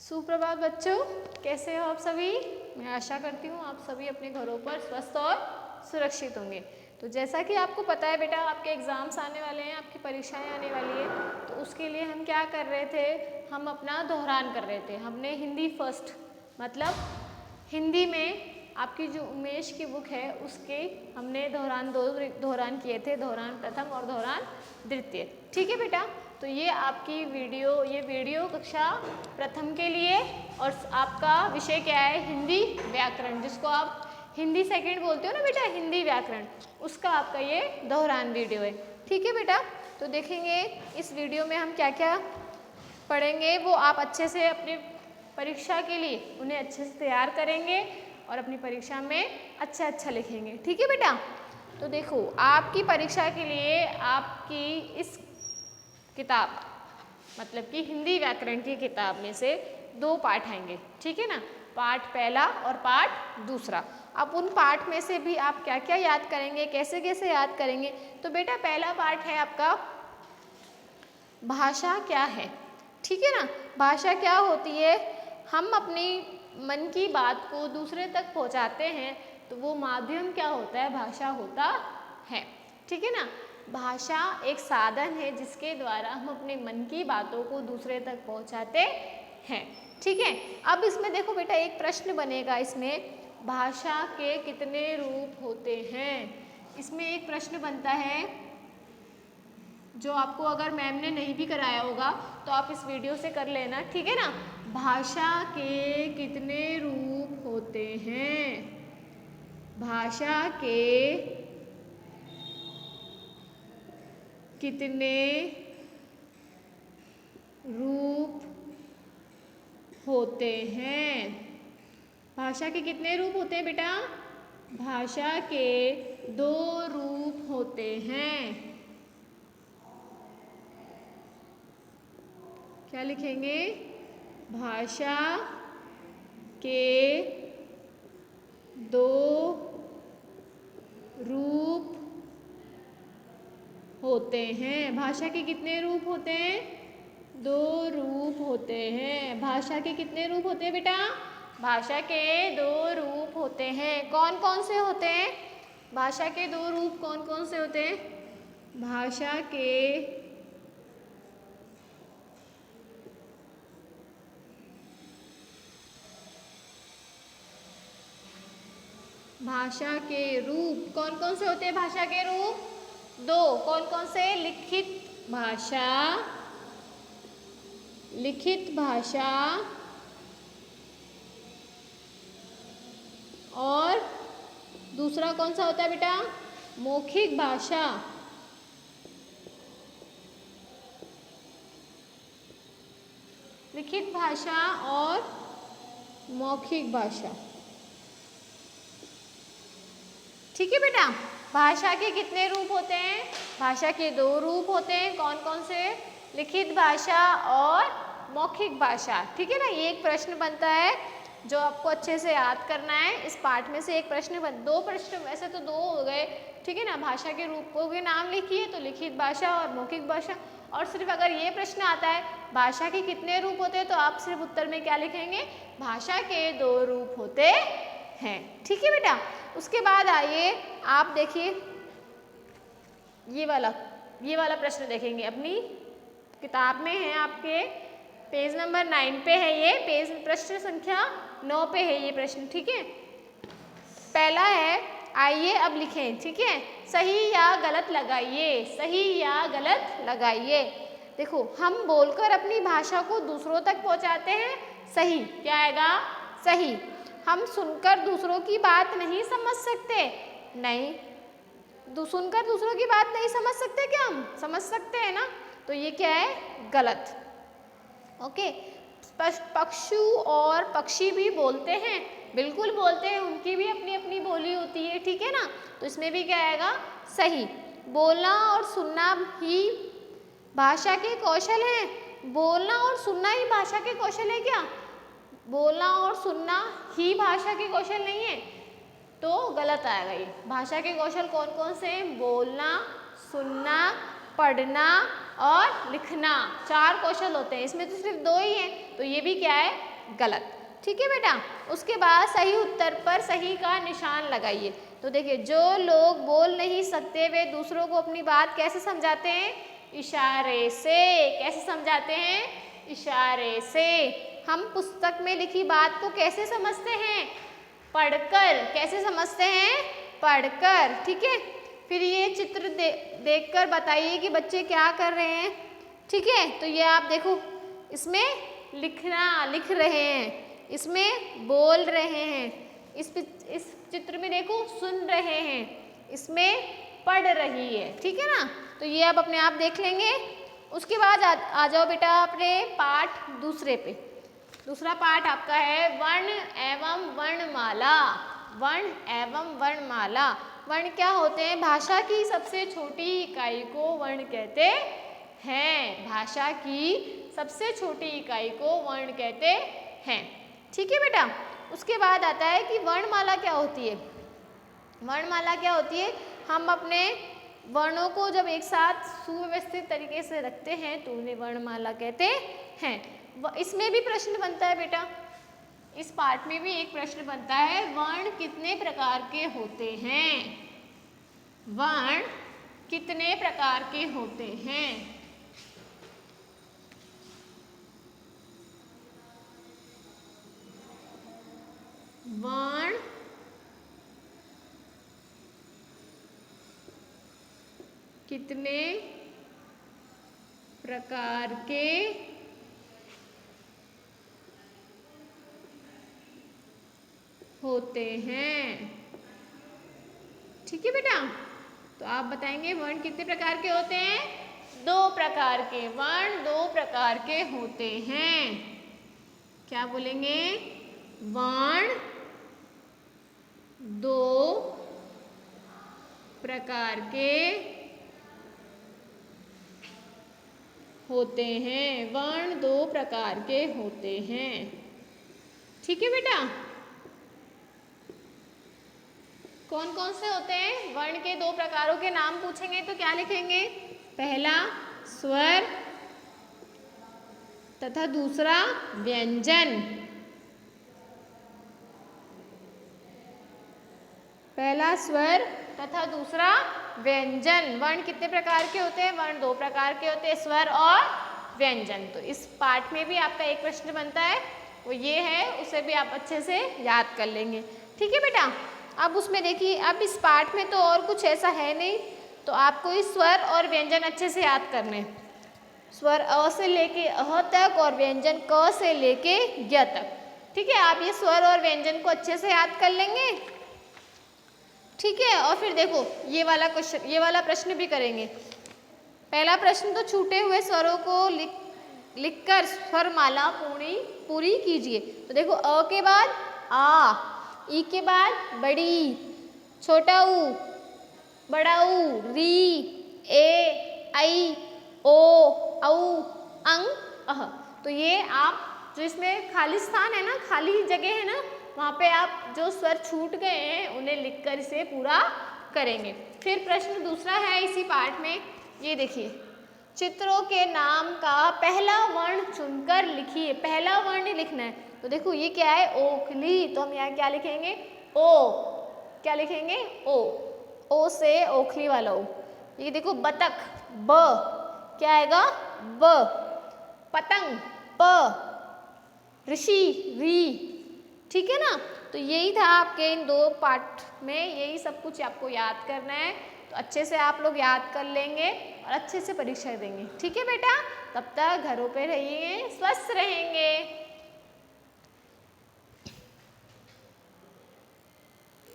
सुप्रभात बच्चों, कैसे हो आप सभी। मैं आशा करती हूँ आप सभी अपने घरों पर स्वस्थ और सुरक्षित होंगे। तो जैसा कि आपको पता है बेटा, आपके एग्ज़ाम्स आने वाले हैं, आपकी परीक्षाएं आने वाली है, तो उसके लिए हम क्या कर रहे थे, हम अपना दोहरान कर रहे थे। हमने हिंदी फर्स्ट मतलब हिंदी में आपकी जो उमेश की बुक है उसके हमने दोहरान किए थे, दोहरान प्रथम और दोहरान द्वितीय। ठीक है बेटा, तो ये आपकी वीडियो कक्षा प्रथम के लिए, और आपका विषय क्या है, हिंदी व्याकरण, जिसको आप हिंदी सेकंड बोलते हो ना बेटा, हिंदी व्याकरण, उसका आपका ये दोहरान वीडियो है। ठीक है बेटा, तो देखेंगे इस वीडियो में हम क्या क्या पढ़ेंगे, वो आप अच्छे से अपनी परीक्षा के लिए उन्हें अच्छे से तैयार करेंगे और अपनी परीक्षा में अच्छा लिखेंगे। ठीक है बेटा, तो देखो आपकी परीक्षा के लिए आपकी इस किताब मतलब कि हिंदी व्याकरण की किताब में से 2 पाठ आएंगे। ठीक है ना, पाठ पहला और पाठ दूसरा। अब उन पाठ में से भी आप क्या क्या याद करेंगे, कैसे कैसे याद करेंगे। तो बेटा पहला पाठ है आपका भाषा क्या है। ठीक है ना, भाषा क्या होती है, हम अपनी मन की बात को दूसरे तक पहुंचाते हैं, तो वो माध्यम क्या होता है, भाषा होता है। ठीक है ना, भाषा एक साधन है जिसके द्वारा हम अपने मन की बातों को दूसरे तक पहुंचाते हैं। ठीक है, अब इसमें देखो बेटा एक प्रश्न बनेगा, इसमें भाषा के कितने रूप होते हैं। इसमें एक प्रश्न बनता है जो आपको अगर मैम ने नहीं भी कराया होगा तो आप इस वीडियो से कर लेना। ठीक है ना, भाषा के कितने रूप होते हैं, भाषा के कितने रूप होते हैं। भाषा के कितने रूप होते हैं बेटा, भाषा के 2 रूप होते हैं। क्या लिखेंगे, भाषा के 2 रूप होते हैं। भाषा के कितने रूप होते हैं, 2 रूप होते हैं। भाषा के कितने रूप होते हैं बेटा, भाषा के 2 रूप होते हैं। कौन कौन से होते हैं, भाषा के 2 रूप कौन कौन से होते हैं, भाषा के रूप कौन कौन से होते हैं, भाषा के रूप 2। कौन कौन से, लिखित भाषा और दूसरा कौन सा होता है बेटा, मौखिक भाषा। लिखित भाषा और मौखिक भाषा। ठीक है बेटा, भाषा के कितने रूप होते हैं, भाषा के 2 रूप होते हैं। कौन कौन से, लिखित भाषा और मौखिक भाषा। ठीक है ना, ये एक प्रश्न बनता है जो आपको अच्छे से याद करना है। इस पाठ में से एक प्रश्न 2 प्रश्न, वैसे तो 2 हो गए। ठीक है ना, भाषा के रूपों के नाम लिखिए, तो लिखित भाषा और मौखिक भाषा। और सिर्फ अगर ये प्रश्न आता है भाषा के कितने रूप होते हैं, तो आप सिर्फ उत्तर में क्या लिखेंगे, भाषा के 2 रूप होते हैं। ठीक है बेटा, उसके बाद आइए आप देखिए ये वाला प्रश्न देखेंगे, अपनी किताब में है, आपके पेज नंबर 9 पे है ये, प्रश्न संख्या 9 पे है ये प्रश्न। ठीक है, पहला है, आइए अब लिखें। ठीक है, सही या गलत लगाइए, सही या गलत लगाइए। देखो हम बोलकर अपनी भाषा को दूसरों तक पहुंचाते हैं, सही। क्या आएगा, सही। हम सुनकर दूसरों की बात नहीं समझ सकते, नहीं। सुनकर दूसरों की बात नहीं समझ सकते, क्या हम समझ सकते हैं ना, तो ये क्या है, गलत। ओके, पशु और पक्षी भी बोलते हैं, बिल्कुल बोलते हैं, उनकी भी अपनी अपनी बोली होती है। ठीक है ना, तो इसमें भी क्या आएगा, सही। बोलना और सुनना ही भाषा के कौशल है, बोलना और सुनना ही भाषा के कौशल है क्या, बोलना और सुनना ही भाषा के कौशल नहीं है, तो गलत आएगा ये। भाषा के कौशल कौन कौन से हैं, बोलना, सुनना, पढ़ना और लिखना, 4 कौशल होते हैं। इसमें तो सिर्फ 2 ही हैं, तो ये भी क्या है, गलत। ठीक है बेटा, उसके बाद सही उत्तर पर सही का निशान लगाइए। तो देखिए, जो लोग बोल नहीं सकते वे दूसरों को अपनी बात कैसे समझाते हैं? इशारे से। कैसे समझाते हैं? इशारे से। हम पुस्तक में लिखी बात को कैसे समझते हैं? पढ़कर। कैसे समझते हैं? पढ़कर। ठीक है, फिर ये चित्र देखकर बताइए कि बच्चे क्या कर रहे हैं। ठीक है, तो ये आप देखो, इसमें लिख रहे हैं, इसमें बोल रहे हैं, इस चित्र में देखो सुन रहे हैं, इसमें पढ़ रही है। ठीक है ना, तो ये आप अपने आप देख लेंगे। उसके बाद आ जाओ बेटा अपने पाठ दूसरे पे। दूसरा पाठ आपका है वर्ण एवं वर्णमाला। वर्ण एवं वर्णमाला। वर्ण क्या होते हैं? भाषा की सबसे छोटी इकाई को वर्ण कहते हैं। भाषा की सबसे छोटी इकाई को वर्ण कहते हैं। ठीक है बेटा, उसके बाद आता है कि वर्णमाला क्या होती है। वर्णमाला क्या होती है? हम अपने वर्णों को जब एक साथ सुव्यवस्थित तरीके से रखते हैं तो उन्हें वर्णमाला कहते हैं। इसमें भी प्रश्न बनता है बेटा, इस पाठ में भी एक प्रश्न बनता है, वर्ण कितने प्रकार के होते हैं? वर्ण कितने प्रकार के होते हैं? वर्ण कितने प्रकार के होते हैं? ठीक है बेटा, तो आप बताएंगे वर्ण कितने प्रकार के होते हैं? 2 प्रकार के। वर्ण 2 प्रकार के होते हैं। क्या बोलेंगे? वर्ण 2 प्रकार के होते हैं। वर्ण 2 प्रकार के होते हैं। ठीक है बेटा, कौन कौन से होते हैं? वर्ण के 2 प्रकारों के नाम पूछेंगे तो क्या लिखेंगे? पहला स्वर तथा दूसरा व्यंजन। पहला स्वर तथा दूसरा व्यंजन। वर्ण कितने प्रकार के होते हैं? वर्ण 2 प्रकार के होते हैं, स्वर और व्यंजन। तो इस पाठ में भी आपका एक प्रश्न बनता है, वो ये है, उसे भी आप अच्छे से याद कर लेंगे। ठीक है बेटा, अब उसमें देखिए, अब इस पाठ में तो और कुछ ऐसा है नहीं, तो आपको इस स्वर और व्यंजन अच्छे से याद करने। स्वर अ से लेके अह तक और व्यंजन क से लेके य तक। ठीक है, आप ये स्वर और व्यंजन को अच्छे से याद कर लेंगे। ठीक है, और फिर देखो ये वाला प्रश्न भी करेंगे। पहला प्रश्न तो छूटे हुए स्वरों को लिखकर स्वरमाला पूरी कीजिए। तो देखो, अ के बाद आ, ई के बाद बड़ी, छोटा ऊ, बड़ा ऊ, री, ए, आई, ओ, औ, अंग, अह। तो ये आप जो इसमें खाली स्थान है ना, खाली जगह है ना, वहाँ पे आप जो स्वर छूट गए हैं उन्हें लिखकर इसे पूरा करेंगे। फिर प्रश्न दूसरा है इसी पाठ में, ये देखिए, चित्रों के नाम का पहला वर्ण चुनकर लिखिए। पहला वर्ण लिखना है। तो देखो ये क्या है? ओखली। तो हम यहाँ क्या लिखेंगे? ओ। क्या लिखेंगे? ओ। ओ से ओखली वाला ओ। ये देखो बतख, ब। क्या आएगा? ब। पतंग, प। ऋषि, री। ठीक है ना, तो यही था आपके इन 2 पाठ में, यही सब कुछ आपको याद करना है। तो अच्छे से आप लोग याद कर लेंगे और अच्छे से परीक्षा देंगे। ठीक है बेटा, तब तक घरों पे रहिए, स्वस्थ रहिए।